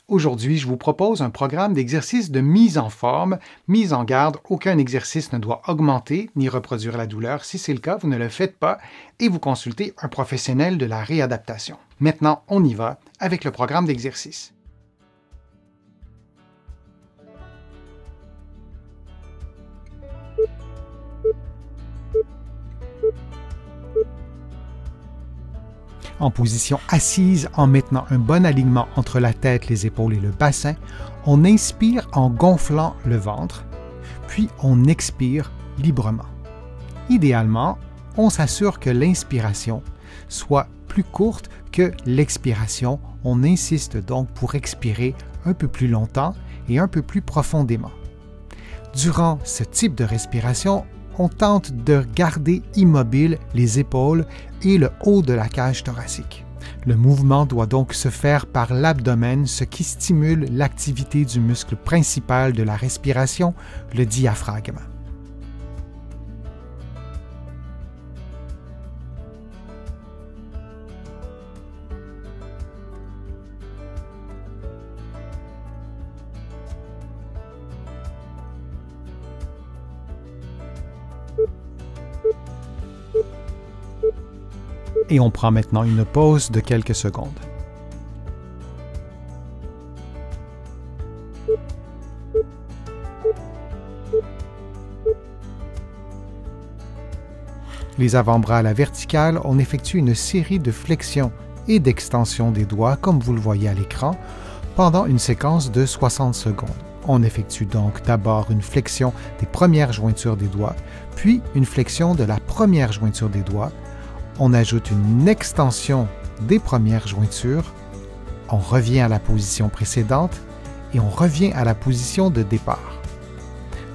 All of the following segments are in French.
Aujourd'hui, je vous propose un programme d'exercice de mise en forme. Mise en garde, aucun exercice ne doit augmenter ni reproduire la douleur. Si c'est le cas, vous ne le faites pas et vous consultez un professionnel de la réadaptation. Maintenant, on y va avec le programme d'exercice. En position assise, en maintenant un bon alignement entre la tête, les épaules et le bassin, on inspire en gonflant le ventre, puis on expire librement. Idéalement, on s'assure que l'inspiration soit plus courte que l'expiration. On insiste donc pour expirer un peu plus longtemps et un peu plus profondément. Durant ce type de respiration, on tente de garder immobile les épaules et le haut de la cage thoracique. Le mouvement doit donc se faire par l'abdomen, ce qui stimule l'activité du muscle principal de la respiration, le diaphragme. Et on prend maintenant une pause de quelques secondes. Les avant-bras à la verticale, on effectue une série de flexions et d'extensions des doigts, comme vous le voyez à l'écran, pendant une séquence de 60 secondes. On effectue donc d'abord une flexion des premières jointures des doigts, puis une flexion de la première jointure des doigts. On ajoute une extension des premières jointures, on revient à la position précédente et on revient à la position de départ.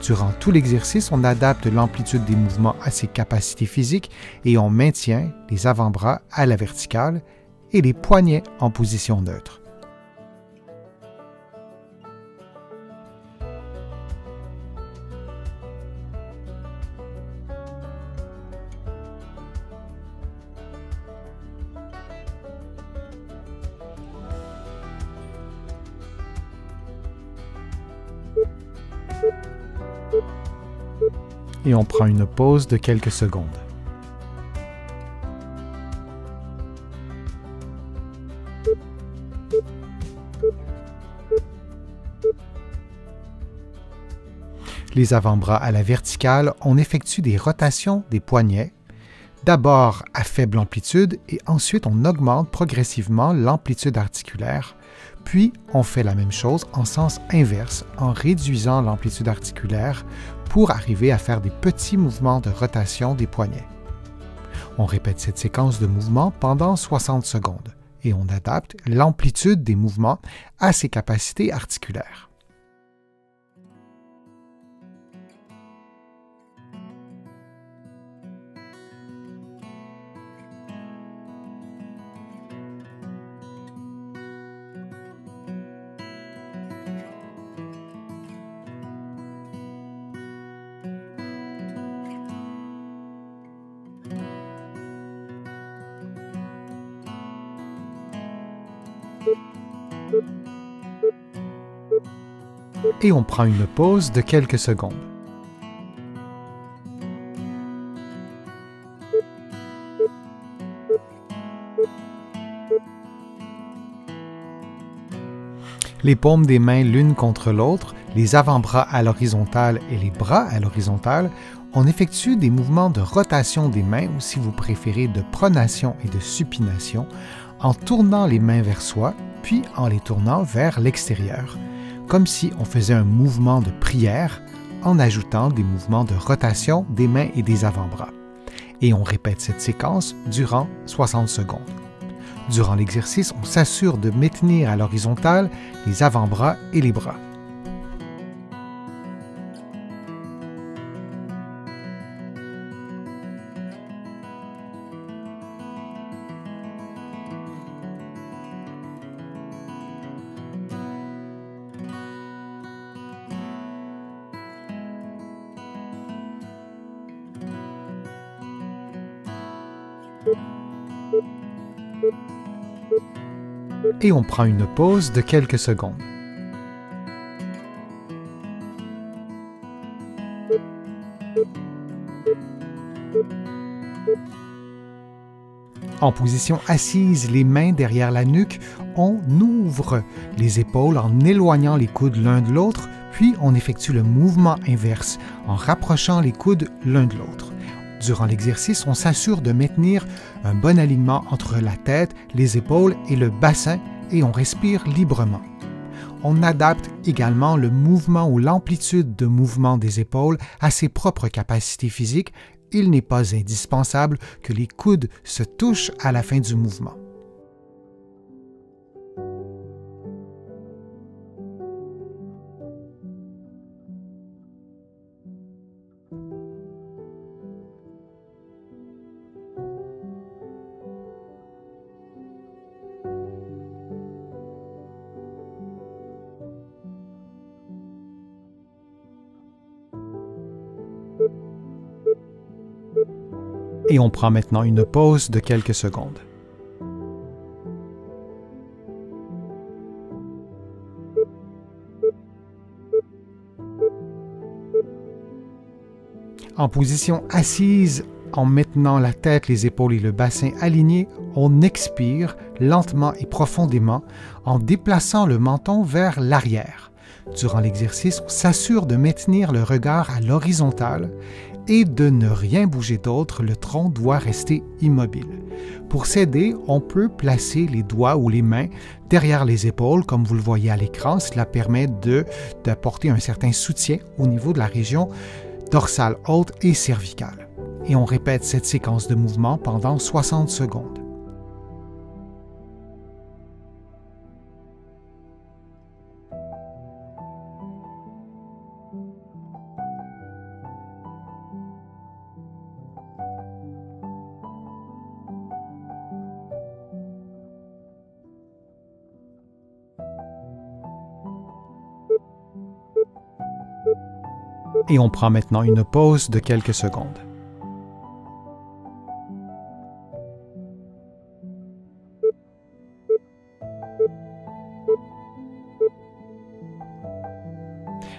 Durant tout l'exercice, on adapte l'amplitude des mouvements à ses capacités physiques et on maintient les avant-bras à la verticale et les poignets en position neutre. Et on prend une pause de quelques secondes. Les avant-bras à la verticale, on effectue des rotations des poignets, d'abord à faible amplitude et ensuite on augmente progressivement l'amplitude articulaire, puis on fait la même chose en sens inverse en réduisant l'amplitude articulaire pour arriver à faire des petits mouvements de rotation des poignets. On répète cette séquence de mouvements pendant 60 secondes et on adapte l'amplitude des mouvements à ses capacités articulaires. Et on prend une pause de quelques secondes. Les paumes des mains l'une contre l'autre, les avant-bras à l'horizontale et les bras à l'horizontale, on effectue des mouvements de rotation des mains ou si vous préférez de pronation et de supination en tournant les mains vers soi puis en les tournant vers l'extérieur, comme si on faisait un mouvement de prière en ajoutant des mouvements de rotation des mains et des avant-bras. Et on répète cette séquence durant 60 secondes. Durant l'exercice, on s'assure de maintenir à l'horizontale les avant-bras et les bras. Et on prend une pause de quelques secondes. En position assise, les mains derrière la nuque, on ouvre les épaules en éloignant les coudes l'un de l'autre, puis on effectue le mouvement inverse en rapprochant les coudes l'un de l'autre. Durant l'exercice, on s'assure de maintenir un bon alignement entre la tête, les épaules et le bassin et on respire librement. On adapte également le mouvement ou l'amplitude de mouvement des épaules à ses propres capacités physiques. Il n'est pas indispensable que les coudes se touchent à la fin du mouvement. Et on prend maintenant une pause de quelques secondes. En position assise, en maintenant la tête, les épaules et le bassin alignés, on expire lentement et profondément en déplaçant le menton vers l'arrière. Durant l'exercice, on s'assure de maintenir le regard à l'horizontale et de ne rien bouger d'autre, le tronc doit rester immobile. Pour s'aider, on peut placer les doigts ou les mains derrière les épaules, comme vous le voyez à l'écran. Cela permet d'apporter un certain soutien au niveau de la région dorsale haute et cervicale. Et on répète cette séquence de mouvements pendant 60 secondes. Et on prend maintenant une pause de quelques secondes.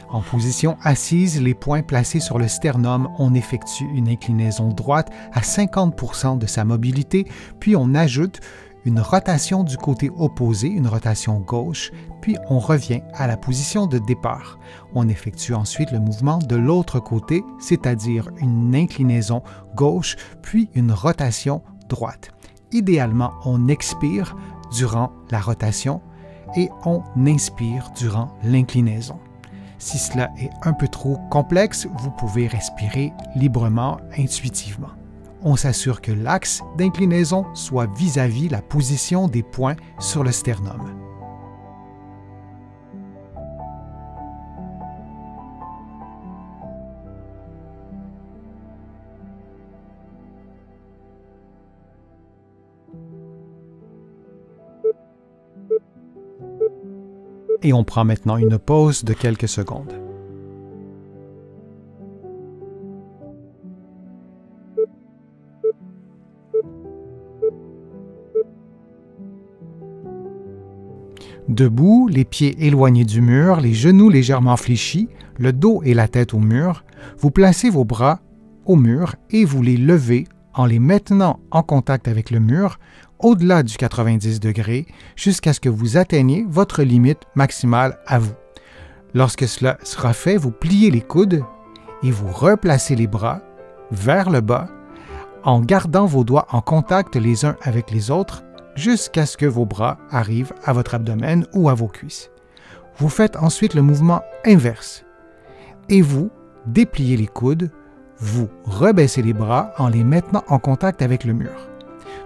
En position assise, les poings placés sur le sternum, on effectue une inclinaison droite à 50% de sa mobilité, puis on ajoute une rotation du côté opposé, une rotation gauche, puis on revient à la position de départ. On effectue ensuite le mouvement de l'autre côté, c'est-à-dire une inclinaison gauche, puis une rotation droite. Idéalement, on expire durant la rotation et on inspire durant l'inclinaison. Si cela est un peu trop complexe, vous pouvez respirer librement, intuitivement. On s'assure que l'axe d'inclinaison soit vis-à-vis la position des poings sur le sternum. Et on prend maintenant une pause de quelques secondes. Debout, les pieds éloignés du mur, les genoux légèrement fléchis, le dos et la tête au mur, vous placez vos bras au mur et vous les levez en les maintenant en contact avec le mur au-delà du 90 degrés jusqu'à ce que vous atteigniez votre limite maximale à vous. Lorsque cela sera fait, vous pliez les coudes et vous replacez les bras vers le bas en gardant vos doigts en contact les uns avec les autres jusqu'à ce que vos bras arrivent à votre abdomen ou à vos cuisses. Vous faites ensuite le mouvement inverse et vous dépliez les coudes, vous rebaissez les bras en les maintenant en contact avec le mur.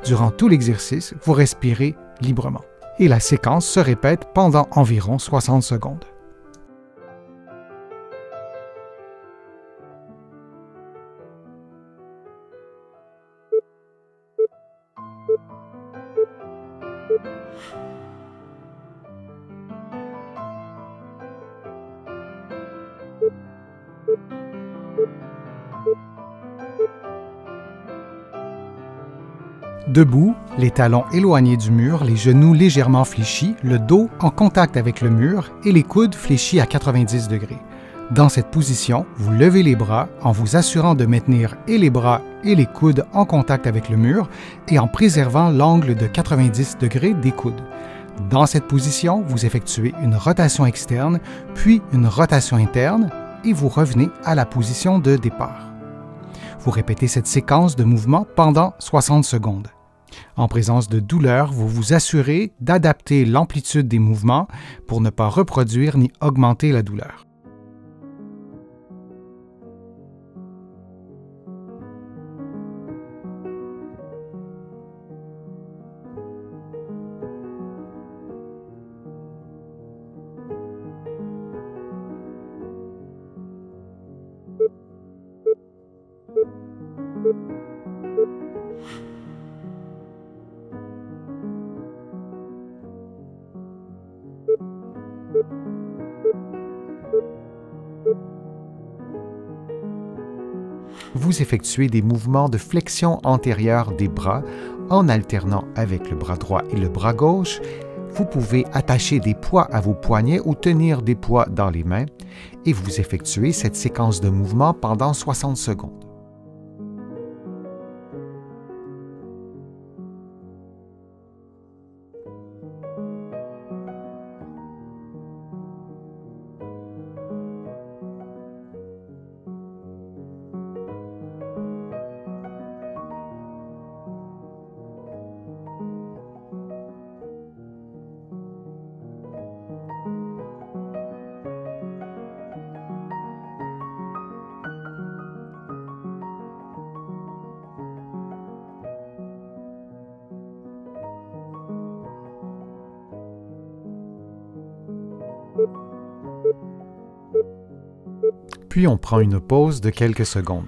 Durant tout l'exercice, vous respirez librement et la séquence se répète pendant environ 60 secondes. Debout, les talons éloignés du mur, les genoux légèrement fléchis, le dos en contact avec le mur et les coudes fléchis à 90 degrés. Dans cette position, vous levez les bras en vous assurant de maintenir et les bras et les coudes en contact avec le mur et en préservant l'angle de 90 degrés des coudes. Dans cette position, vous effectuez une rotation externe, puis une rotation interne et vous revenez à la position de départ. Vous répétez cette séquence de mouvements pendant 60 secondes. En présence de douleur, vous vous assurez d'adapter l'amplitude des mouvements pour ne pas reproduire ni augmenter la douleur. Vous effectuez des mouvements de flexion antérieure des bras en alternant avec le bras droit et le bras gauche. Vous pouvez attacher des poids à vos poignets ou tenir des poids dans les mains et vous effectuez cette séquence de mouvements pendant 60 secondes. Puis on prend une pause de quelques secondes.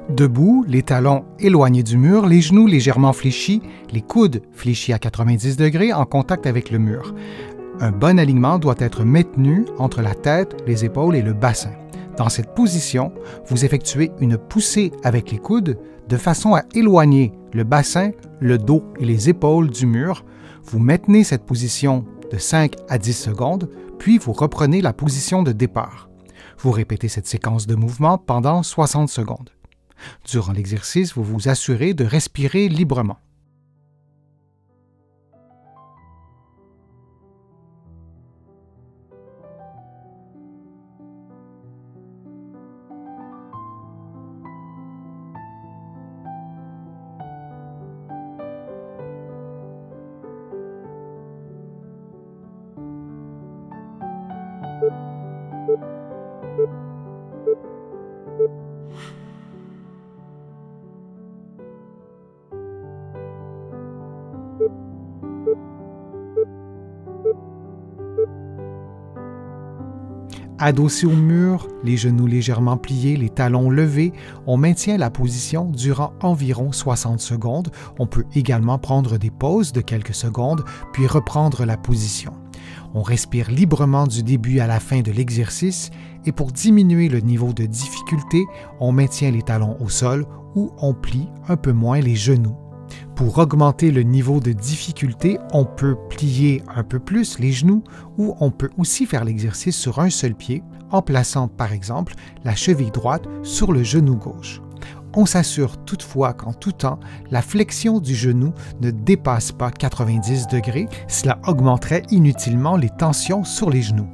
Debout, les talons éloignés du mur, les genoux légèrement fléchis, les coudes fléchis à 90 degrés en contact avec le mur. Un bon alignement doit être maintenu entre la tête, les épaules et le bassin. Dans cette position, vous effectuez une poussée avec les coudes de façon à éloigner le bassin, le dos et les épaules du mur. Vous maintenez cette position de 5 à 10 secondes, puis vous reprenez la position de départ. Vous répétez cette séquence de mouvements pendant 60 secondes. Durant l'exercice, vous vous assurez de respirer librement. Adossé au mur, les genoux légèrement pliés, les talons levés, on maintient la position durant environ 60 secondes. On peut également prendre des pauses de quelques secondes, puis reprendre la position. On respire librement du début à la fin de l'exercice et pour diminuer le niveau de difficulté, on maintient les talons au sol ou on plie un peu moins les genoux. Pour augmenter le niveau de difficulté, on peut plier un peu plus les genoux ou on peut aussi faire l'exercice sur un seul pied en plaçant par exemple la cheville droite sur le genou gauche. On s'assure toutefois qu'en tout temps, la flexion du genou ne dépasse pas 90 degrés, cela augmenterait inutilement les tensions sur les genoux.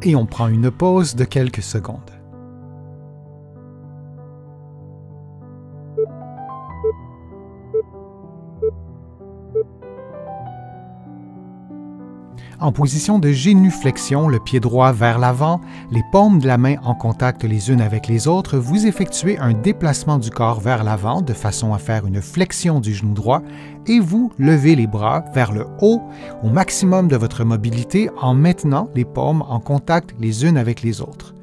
Et on prend une pause de quelques secondes. En position de génuflexion, le pied droit vers l'avant, les paumes de la main en contact les unes avec les autres, vous effectuez un déplacement du corps vers l'avant de façon à faire une flexion du genou droit et vous levez les bras vers le haut au maximum de votre mobilité en maintenant les paumes en contact les unes avec les autres.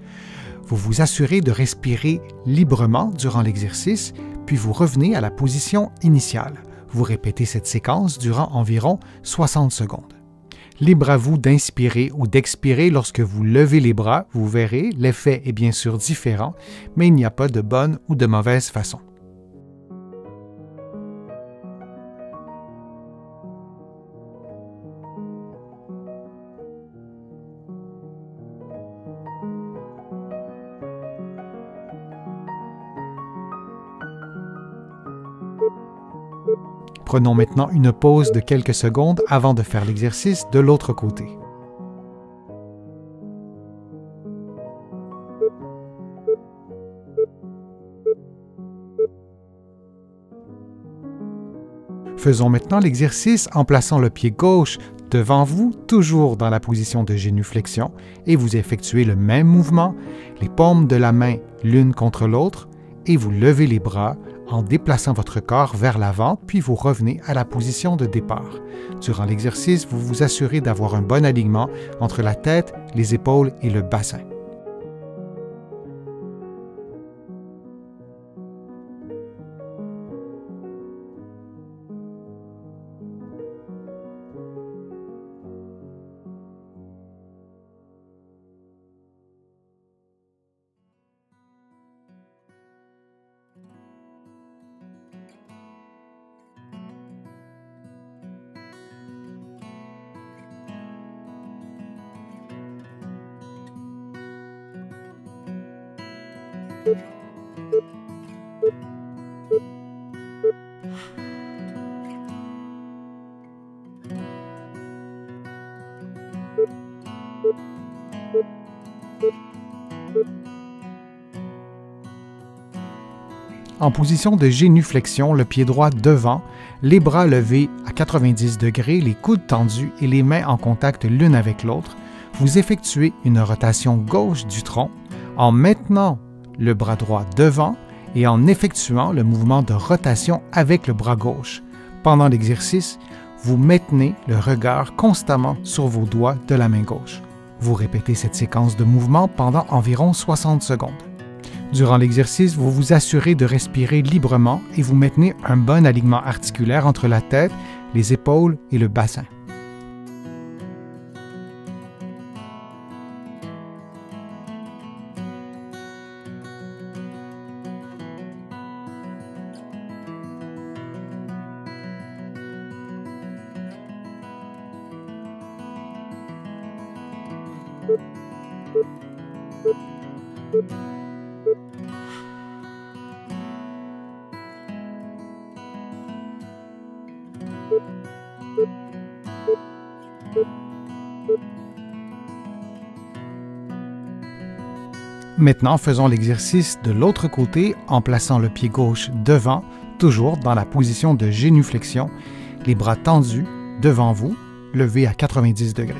Vous vous assurez de respirer librement durant l'exercice, puis vous revenez à la position initiale. Vous répétez cette séquence durant environ 60 secondes. Libre à vous d'inspirer ou d'expirer lorsque vous levez les bras, vous verrez, l'effet est bien sûr différent, mais il n'y a pas de bonne ou de mauvaise façon. Prenons maintenant une pause de quelques secondes avant de faire l'exercice de l'autre côté. Faisons maintenant l'exercice en plaçant le pied gauche devant vous, toujours dans la position de génuflexion, et vous effectuez le même mouvement, les paumes de la main l'une contre l'autre, et vous levez les bras en déplaçant votre corps vers l'avant, puis vous revenez à la position de départ. Durant l'exercice, vous vous assurez d'avoir un bon alignement entre la tête, les épaules et le bassin. En position de génuflexion, le pied droit devant, les bras levés à 90 degrés, les coudes tendus et les mains en contact l'une avec l'autre, vous effectuez une rotation gauche du tronc en maintenant le bras droit devant et en effectuant le mouvement de rotation avec le bras gauche. Pendant l'exercice, vous maintenez le regard constamment sur vos doigts de la main gauche. Vous répétez cette séquence de mouvements pendant environ 60 secondes. Durant l'exercice, vous vous assurez de respirer librement et vous maintenez un bon alignement articulaire entre la tête, les épaules et le bassin. Maintenant, faisons l'exercice de l'autre côté en plaçant le pied gauche devant, toujours dans la position de génuflexion, les bras tendus devant vous, levés à 90 degrés.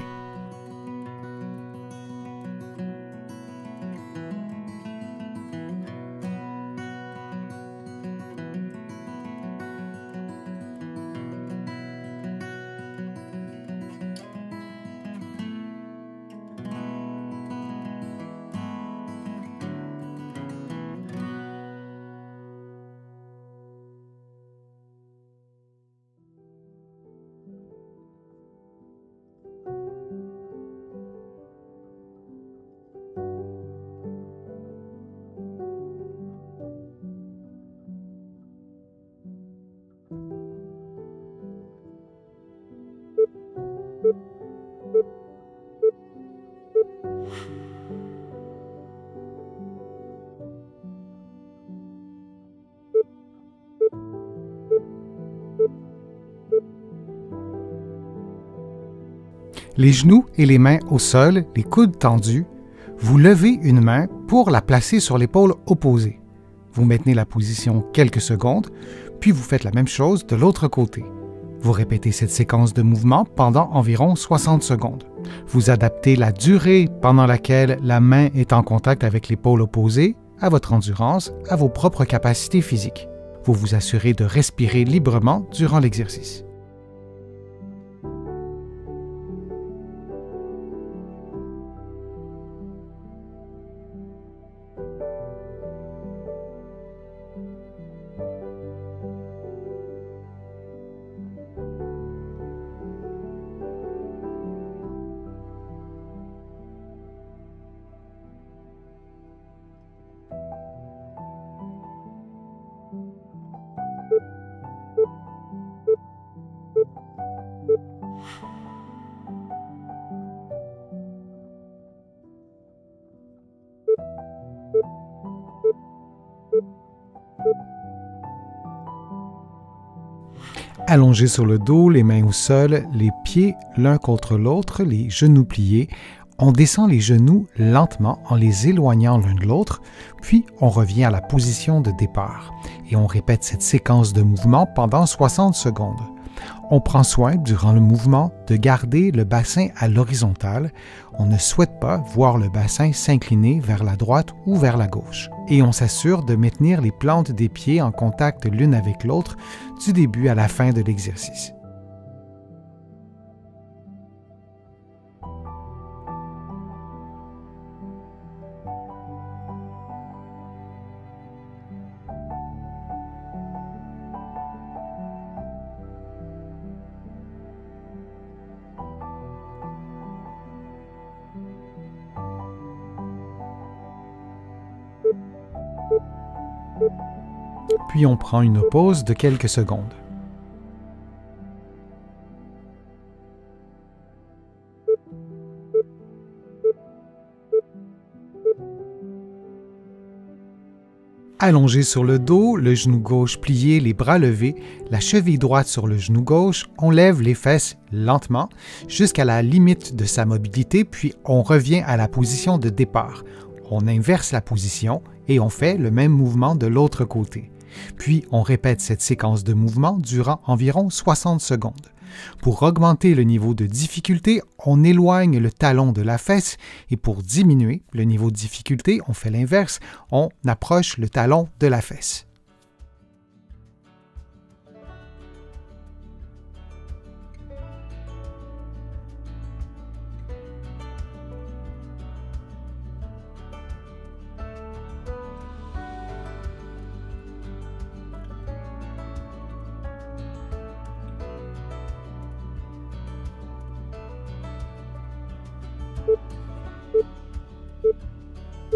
Les genoux et les mains au sol, les coudes tendus, vous levez une main pour la placer sur l'épaule opposée. Vous maintenez la position quelques secondes, puis vous faites la même chose de l'autre côté. Vous répétez cette séquence de mouvements pendant environ 60 secondes. Vous adaptez la durée pendant laquelle la main est en contact avec l'épaule opposée à votre endurance, à vos propres capacités physiques. Vous vous assurez de respirer librement durant l'exercice. Allongé sur le dos, les mains au sol, les pieds l'un contre l'autre, les genoux pliés, on descend les genoux lentement en les éloignant l'un de l'autre, puis on revient à la position de départ et on répète cette séquence de mouvements pendant 60 secondes. On prend soin, durant le mouvement, de garder le bassin à l'horizontale. On ne souhaite pas voir le bassin s'incliner vers la droite ou vers la gauche. Et on s'assure de maintenir les plantes des pieds en contact l'une avec l'autre du début à la fin de l'exercice. Puis on prend une pause de quelques secondes. Allongé sur le dos, le genou gauche plié, les bras levés, la cheville droite sur le genou gauche, on lève les fesses lentement jusqu'à la limite de sa mobilité, puis on revient à la position de départ. On inverse la position et on fait le même mouvement de l'autre côté. Puis on répète cette séquence de mouvements durant environ 60 secondes. Pour augmenter le niveau de difficulté, on éloigne le talon de la fesse et pour diminuer le niveau de difficulté, on fait l'inverse, on approche le talon de la fesse.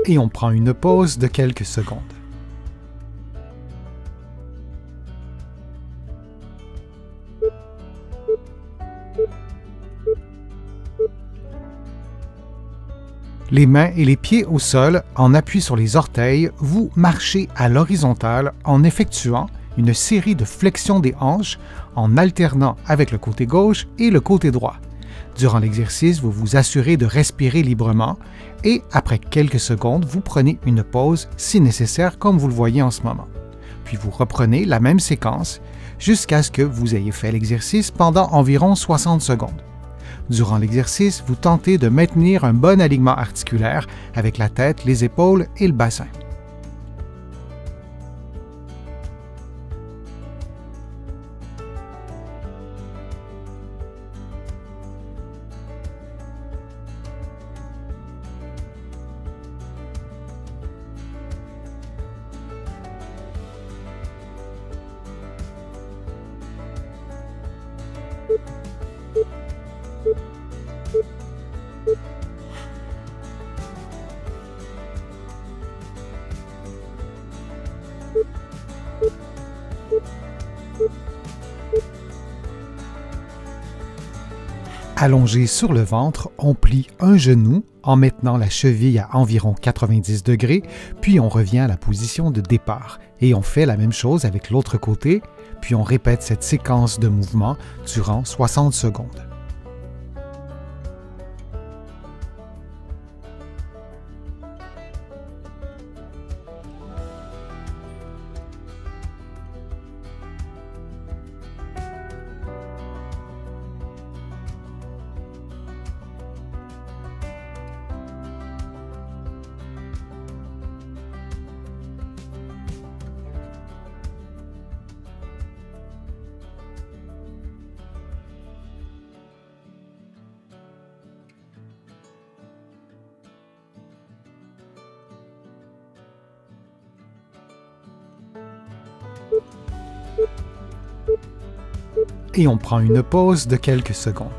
Et on prend une pause de quelques secondes. Les mains et les pieds au sol, en appui sur les orteils, vous marchez à l'horizontale en effectuant une série de flexions des hanches en alternant avec le côté gauche et le côté droit. Durant l'exercice, vous vous assurez de respirer librement et après quelques secondes, vous prenez une pause si nécessaire comme vous le voyez en ce moment. Puis vous reprenez la même séquence jusqu'à ce que vous ayez fait l'exercice pendant environ 60 secondes. Durant l'exercice, vous tentez de maintenir un bon alignement articulaire avec la tête, les épaules et le bassin. Allongé sur le ventre, on plie un genou en maintenant la cheville à environ 90 degrés, puis on revient à la position de départ. Et on fait la même chose avec l'autre côté, puis on répète cette séquence de mouvements durant 60 secondes. Et on prend une pause de quelques secondes.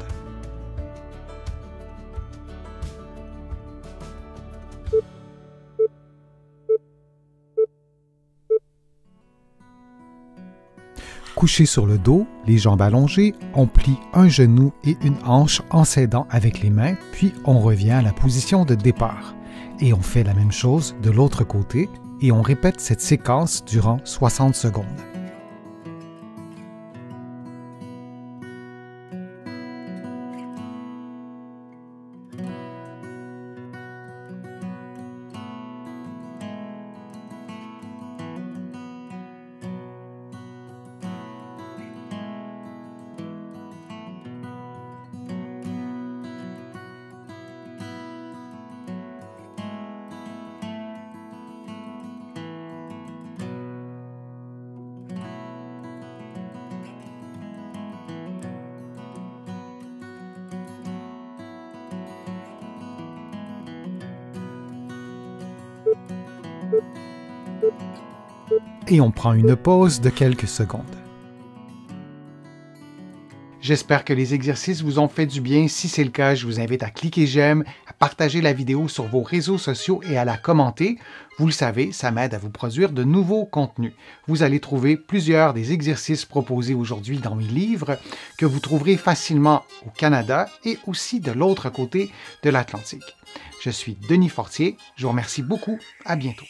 Couché sur le dos, les jambes allongées, on plie un genou et une hanche en s'aidant avec les mains, puis on revient à la position de départ. Et on fait la même chose de l'autre côté et on répète cette séquence durant 60 secondes. Et on prend une pause de quelques secondes. J'espère que les exercices vous ont fait du bien. Si c'est le cas, je vous invite à cliquer j'aime, à partager la vidéo sur vos réseaux sociaux et à la commenter. Vous le savez, ça m'aide à vous produire de nouveaux contenus. Vous allez trouver plusieurs des exercices proposés aujourd'hui dans mes livres que vous trouverez facilement au Canada et aussi de l'autre côté de l'Atlantique. Je suis Denis Fortier. Je vous remercie beaucoup. À bientôt.